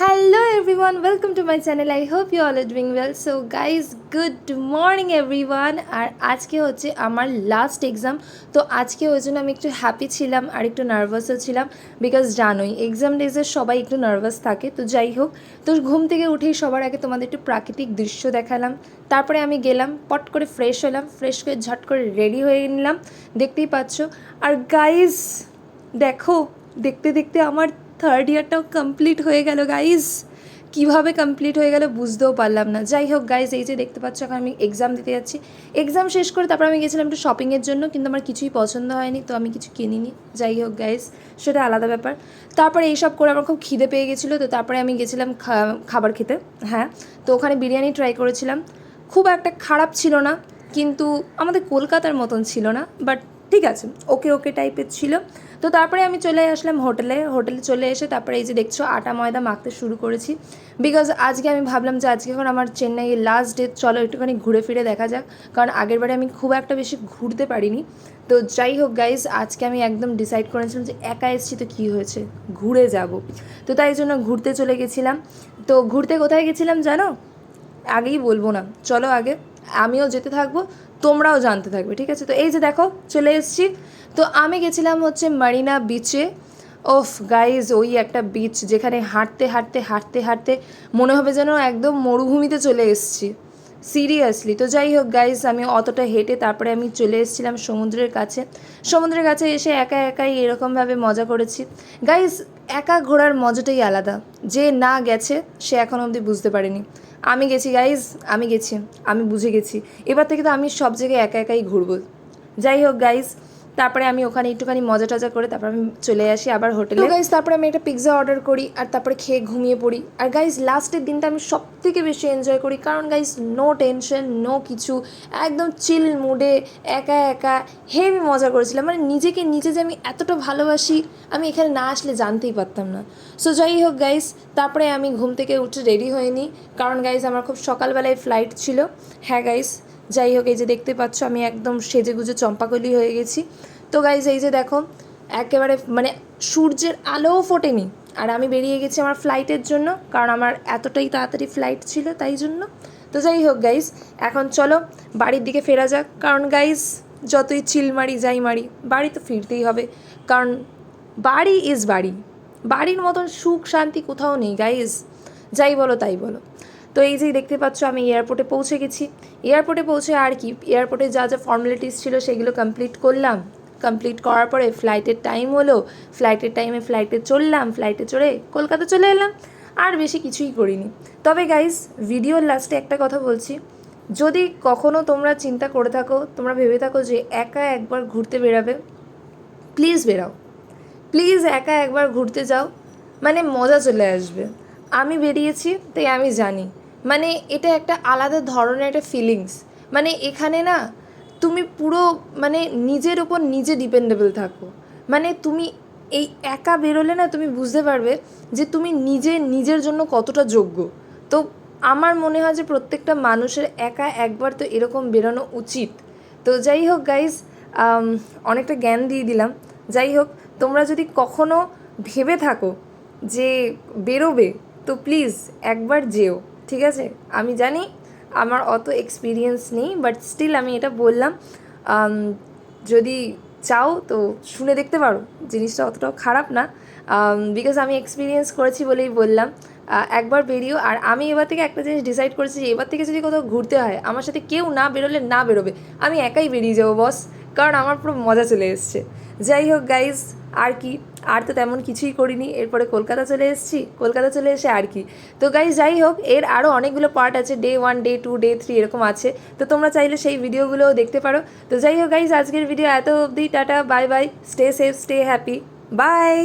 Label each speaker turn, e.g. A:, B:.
A: Hello everyone, welcome to my channel. I hope you all are doing well. So guys, good morning everyone. আর আজকে হচ্ছে আমার last exam. তো আজকে ওই জন্য আমি একটু হ্যাপি ছিলাম আর একটু নার্ভাসও ছিলাম, বিকজ জানোই এক্সাম ডেজে সবাই একটু নার্ভাস থাকে। তো যাই হোক, তো ঘুম থেকে উঠেই সবার আগে তোমাদের একটু প্রাকৃতিক দৃশ্য দেখালাম। তারপরে আমি গেলাম, পট করে ফ্রেশ হলাম, ফ্রেশ করে ঝট করে রেডি হয়ে নিলাম, দেখতেই পাচ্ছ। আর গাইজ দেখো, দেখতে দেখতে আমার থার্ড ইয়ারটাও কমপ্লিট হয়ে গেল গাইজ। কীভাবে কমপ্লিট হয়ে গেল বুঝতেও পারলাম না। যাই হোক গাইজ, এই যে দেখতে পাচ্ছ এখন আমি এক্সাম দিতে যাচ্ছি। এক্সাম শেষ করে তারপর আমি গেছিলাম একটু শপিংয়ের জন্য, কিন্তু আমার কিছুই পছন্দ হয়নি, তো আমি কিছু কিনিনি। যাই হোক গাইজ, সেটা আলাদা ব্যাপার। তারপরে এইসব করে আমার খুব খিদে পেয়ে গেছিলো, তো তারপরে আমি গেছিলাম খাবার খেতে। হ্যাঁ, তো ওখানে বিরিয়ানি ট্রাই করেছিলাম, খুব একটা খারাপ ছিল না, কিন্তু আমাদের কলকাতার মতন ছিল না, বাট ঠিক আছে, ওকে ওকে টাইপের ছিল। তো তারপরে আমি চলে আসলাম হোটেলে চলে এসে তারপরে এই যে দেখছো আটা ময়দা মাখতে শুরু করেছি, বিকজ আজকে আমি ভাবলাম যে আজকে এখন আমার চেন্নাইয়ের লাস্ট ডে, চলো একটুখানি ঘুরে ফিরে দেখা যাক, কারণ আগের বারে আমি খুব একটা বেশি ঘুরতে পারিনি। তো যাই হোক গাইজ, আজকে আমি একদম ডিসাইড করেছিলাম যে একা এসেছি তো কী হয়েছে, ঘুরে যাব। তো তাই জন্য ঘুরতে চলে গেছিলাম। তো ঘুরতে কোথায় গেছিলাম জানো? আগেই বলবো না, চলো আগে আমিও যেতে থাকবো, তোমরাও জানতে থাকবে, ঠিক আছে? তো এই যে দেখো চলে এসেছি। তো আমি গেছিলাম হচ্ছে মারিনা বিচে। ওফ গাইজ, ওই একটা বিচ যেখানে হাঁটতে হাঁটতে হাঁটতে হাঁটতে মনে হবে যেন একদম মরুভূমিতে চলে এসেছি, সিরিয়াসলি। তো যাই হোক গাইজ, আমি অতটা হেঁটে তারপরে আমি চলে এসেছিলাম সমুদ্রের কাছে এসে একা একাই এরকমভাবে মজা করেছি। গাইজ, একা ঘোরার মজাটাই আলাদা, যে না গেছে সে এখন অবধি বুঝতে পারেনি। আমি গেছি গাইজ, আমি বুঝে গেছি, এবার থেকে তো আমি সব জায়গায় একা একাই ঘুরবো। যাই হোক গাইজ, তারপরে আমি ওখানে একটুখানি মজা টজা করে তারপর আমি চলে আসি আবার হোটেলে। গাইজ, তারপরে আমি একটা পিৎজা অর্ডার করি আর তারপরে খেয়ে ঘুমিয়ে পড়ি। আর গাইজ, লাস্টের দিনটা আমি সব থেকে বেশি এনজয় করি, কারণ গাইজ নো টেনশন, নো কিছু, একদম চিল মুডে একা একা হেভি মজা করেছিলাম। মানে নিজেকে নিজে যে আমি এতটা ভালোবাসি, আমি এখানে না আসলে জানতেই পারতাম না। সো যাই হোক গাইজ, তারপরে আমি ঘুম থেকে উঠে রেডি হয়ে নিই, কারণ গাইজ আমার খুব সকালবেলায় ফ্লাইট ছিল। হ্যাঁ গাইজ, যাই হোক, এই যে দেখতে পাচ্ছ আমি একদম সেজে গুজে চম্পাকলি হয়ে গেছি। তো গাইজ, এই যে দেখো একেবারে মানে সূর্যের আলোও ফোটেনি, আর আমি বেরিয়ে গেছি আমার ফ্লাইটের জন্য, কারণ আমার এতটাই তাড়াতাড়ি ফ্লাইট ছিল তাই জন্য। তো যাই হোক গাইজ, এখন চলো বাড়ির দিকে ফেরা যাক, কারণ গাইজ যতই চিল মারি যাই মারি, বাড়ি তো ফিরতেই হবে, কারণ বাড়ি ইজ বাড়ি, বাড়ির মতন সুখ শান্তি কোথাও নেই গাইজ, যাই বলো তাই বলো। তো এই যে দেখতে পাচ্ছ আমি এয়ারপোর্টে পৌঁছে গেছি। এয়ারপোর্টে পৌঁছে আর কি, এয়ারপোর্টে যা যা ফর্মালিটিস ছিল সেগুলো কমপ্লিট করলাম। কমপ্লিট করার পরে ফ্লাইটের টাইম হলো, ফ্লাইটের টাইমে ফ্লাইটে চড়লাম, ফ্লাইটে চড়ে কলকাতা চলে এলাম। আর বেশি কিছুই করিনি। তবে গাইজ, ভিডিওর লাস্টে একটা কথা বলছি, যদি কখনও তোমরা চিন্তা করে থাকো, তোমরা ভেবে থাকো যে একা একবার ঘুরতে বেরাবে, প্লিজ বেরাও, প্লিজ একা একবার ঘুরতে যাও, মানে মজা চলে আসবে। আমি বেরিয়েছি তাই আমি জানি, মানে এটা একটা আলাদা ধরনের একটা ফিলিংস। মানে এখানে না তুমি পুরো মানে নিজের ওপর নিজে ডিপেন্ডেবল থাকো। মানে তুমি এই একা বেরোলে না তুমি বুঝতে পারবে যে তুমি নিজের জন্য কতটা যোগ্য। তো আমার মনে হয় যে প্রত্যেকটা মানুষের একা একবার তো এরকম বেরোনো উচিত। তো যাই হোক গাইজ, অনেকটা জ্ঞান দিয়ে দিলাম। যাই হোক, তোমরা যদি কখনো ভেবে থাকো যে বেরোবে, তো প্লিজ একবার যেও, ঠিক আছে? আমি জানি আমার অত এক্সপিরিয়েন্স নেই, বাট স্টিল আমি এটা বললাম, যদি চাও তো শুনে দেখতে পারো, জিনিসটা অতটাও খারাপ না, বিকজ আমি এক্সপিরিয়েন্স করেছি বলেই বললাম। একবার বেরিও। আর আমি এবার থেকে একটা জিনিস ডিসাইড করেছি যে এবার থেকে যদি কোথাও ঘুরতে হয়, আমার সাথে কেউ না বেরোলে না বেরোবে, আমি একাই বেরিয়ে যাবো বস, কারণ আমার পুরো মজা চলে এসছে। যাই হোক গাইজ, আর কি, আর তো তেমন কিছুই করিনি। এরপরে কলকাতা চলে এসে আর কি। তো গাইজ যাই হোক, এর আরও অনেকগুলো পার্ট আছে, ডে 1, ডে 2, ডে 3 এরকম আছে, তো তোমরা চাইলে সেই ভিডিওগুলোও দেখতে পারো। তো যাই হোক গাইজ, আজকের ভিডিও এত অবধি, tata, bye bye, stay safe, stay happy, by.